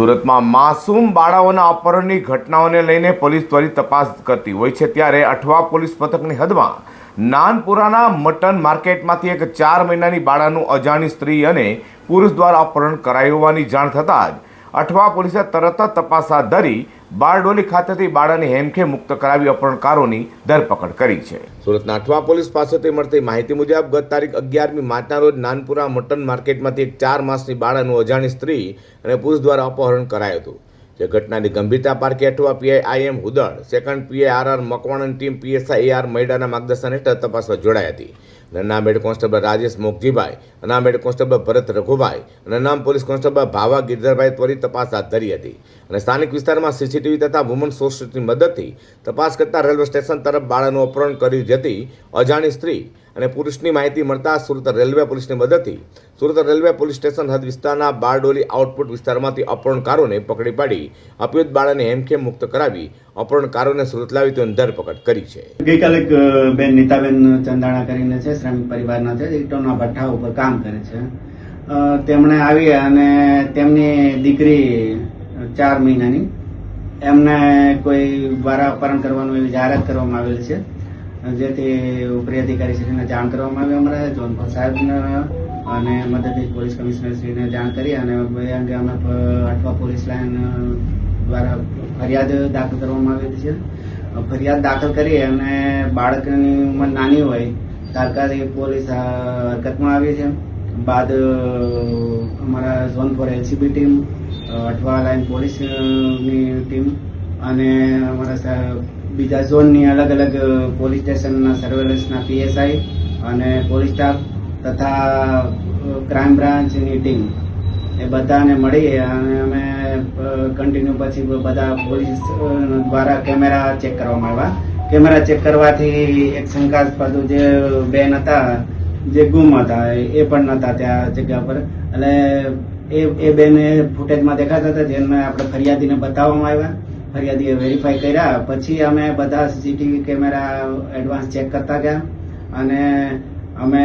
સુરતમાં માસૂમ બાળાઓના અપહરણની ઘટનાઓને લઈને પોલીસ ત્વરિત તપાસ કરતી હોય છે, ત્યારે અઠવા પોલીસ મથકની હદમાં નાનપુરાના મટન માર્કેટમાંથી એક 4 મહિનાની બાળાનું અજાણી સ્ત્રી અને પુરુષ દ્વારા અપહરણ કરાયું હોવાની જાણ થતાં જ અઠવા પોલીસે તરત જ તપાસ હાથ ધરી બારડોલી ખાતેથી બાળાને હેમખેમ મુક્ત કરાવી અપહરણકારોની ધરપકડ કરી છે। સુરતના અઠવા પોલીસ પાસેથી મળતી માહિતી મુજબ ગત તારીખ 11મી માર્ચના રોજ નાનપુરા મટન માર્કેટમાંથી એક 4 માસની બાળાનું અજાણી સ્ત્રી અને પુરુષ દ્વારા અપહરણ કરાયું હતું। જે ઘટનાની ગંભીરતા પારખી Athwa PI IM Hudad, second PI RR મકવાણાની ટીમ પીએસઆઈ એઆર મૈડાના માર્ગદર્શન હેઠળ તપાસમાં જોડાઈ હતી। નામ હેડ કોન્સ્ટેબલ રાજેશ મોગજીભાઈ, નામ હેડ કોન્સ્ટેબલ ભરત રઘુભાઈ અને નામ પોલીસ કોન્સ્ટેબલ ભાવા ગિરધરભાઈ ત્વરિત તપાસ હાથ ધરી હતી અને સ્થાનિક વિસ્તારમાં સીસીટીવી તથા વુમન સોર્સની મદદથી તપાસ કરતા રેલવે સ્ટેશન તરફ બાળાનું અપહરણ કરી જતી અજાણી સ્ત્રી અને પુરુષની માહિતી મળતા સુરત રેલવે પોલીસની મદદથી સુરત રેલવે પોલીસ સ્ટેશન હદ વિસ્તારના બારડોલી આઉટપુટ વિસ્તારમાંથી અપહરણકારોને પકડી પાડી અપહૃત બાળાને હેમખેમ મુક્ત કરાવી અપહરણકારોને સુરત લાવી તેની ધરપકડ કરી છે। ગઈકાલે બેન નીતાબેન ચંદાણા કરીને છે, શ્રમિક પરિવારના છે, ઈંટોના ભઠ્ઠા ઉપર કામ કરે છે। તેમણે આવી અને તેમની દીકરી 4 મહિનાની એમને કોઈ દ્વારા અપહરણ કરવાનું એવી જાહેરાત કરવામાં આવેલી છે, જેથી ઉપરી અધિકારી શ્રીને જાણ કરવામાં આવી અમારા જોનપુર સાહેબને અને મદદનીશ પોલીસ કમિશનર શ્રીને જાણ કરી અને એ અંગે અમે અઠવા પોલીસ લાઇન દ્વારા ફરિયાદ દાખલ કરવામાં આવેલી છે। ફરિયાદ દાખલ કરી અને બાળકની ઉંમર નાની હોય તાત્કાલિક પોલીસ હરકતમાં આવી છે। બાદ અમારા zone 4 LCB team, Athwa line પોલીસની ટીમ અને અમારા બીજા ઝોનની અલગ અલગ પોલીસ સ્ટેશનના સર્વેલન્સના પીએસઆઈ અને પોલીસ સ્ટાફ તથા ક્રાઇમ બ્રાન્ચની ટીમ એ બધાને મળી અને અમે કન્ટિન્યુ પછી બધા પોલીસ દ્વારા કેમેરા ચેક કરવામાં આવ્યા। કેમેરા ચેક કરવાથી એક શંકાસ્પદ જે બેન હતા જે ગુમ હતા એ પણ નહોતા ત્યાં જગ્યા પર, એટલે એ બેને ફૂટેજમાં દેખાતા હતા, જેને આપણે ફરિયાદીને બતાવવામાં આવ્યા। ફરિયાદીએ વેરીફાઈ કર્યા પછી અમે બધા સીસીટીવી કેમેરા એડવાન્સ ચેક કરતા ગયા અને અમે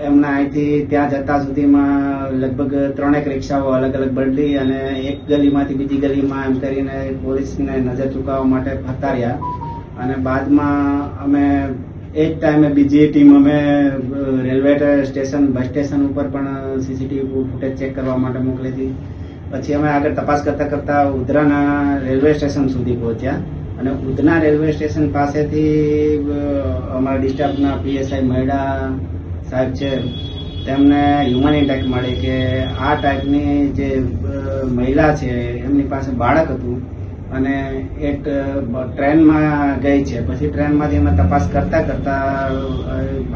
એમના અહીંથી ત્યાં જતા સુધીમાં લગભગ 3 રિક્ષાઓ અલગ અલગ બદલી અને એક ગલીમાંથી બીજી ગલીમાં એમ કરીને પોલીસને નજર ચૂકવવા માટે ફરતા અને બાદમાં અમે એ જ ટાઈમે બીજી ટીમ અમે રેલવે સ્ટેશન, બસ સ્ટેશન ઉપર પણ સીસીટીવી ફૂટેજ ચેક કરવા માટે મોકલી હતી। પછી અમે આગળ તપાસ કરતા કરતા ઉધનાના રેલવે સ્ટેશન સુધી પહોંચ્યા અને ઉધના રેલવે સ્ટેશન પાસેથી અમારા ડિસ્ટ્રિક્ટના પીએસઆઈ મૈડા સાહેબ છે, તેમને હ્યુમન ઇન્ટેક મળી કે આ ટાઈપની જે મહિલા છે એમની પાસે બાળક હતું અને એક ટ્રેનમાં ગઈ છે। પછી ટ્રેનમાંથી અમે તપાસ કરતા કરતા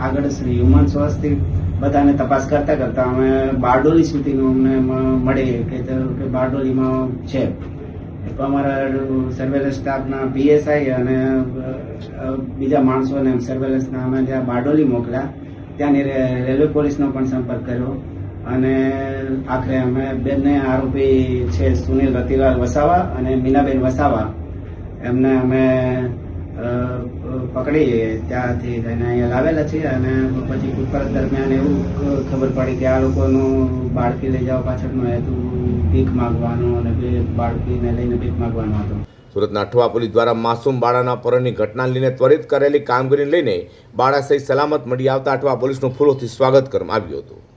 આગળ શ્રી હ્યુમન સોર્સથી બધાને તપાસ કરતા કરતા અમે બારડોલી સુધીનું અમને મળી કે બારડોલીમાં છે। અમારા સર્વેલન્સ સ્ટાફના પીએસઆઈ અને બીજા માણસોને સર્વેલન્સના અમે ત્યાં બારડોલી મોકલ્યા, ત્યાંની રેલવે પોલીસનો પણ સંપર્ક કર્યો અને આખરે અમે બંને આરોપી છે સુનિલ રતિલાલ વસાવા અને મીનાબેન વસાવા એમને અમે પકડી ત્યાંથી થઈને અહીંયા લાવેલા છીએ અને પછી પૂછપરછ દરમિયાન એવું ખબર પડી કે આ લોકોનું બાળકી લઈ જવા પાછળનો હેતુ ભીખ માગવાનો અને બાળકીને લઈને ભીખ માગવાનો હતો। સુરતના અઠવા પોલીસ દ્વારા માસૂમ બાળાના અપહરણની ઘટનાને લઈને ત્વરિત કરેલી કામગીરીને લઈને બાળા સહી સલામત મળી આવતા અઠવા પોલીસનું ફૂલોથી સ્વાગત કરવામાં આવ્યું હતું।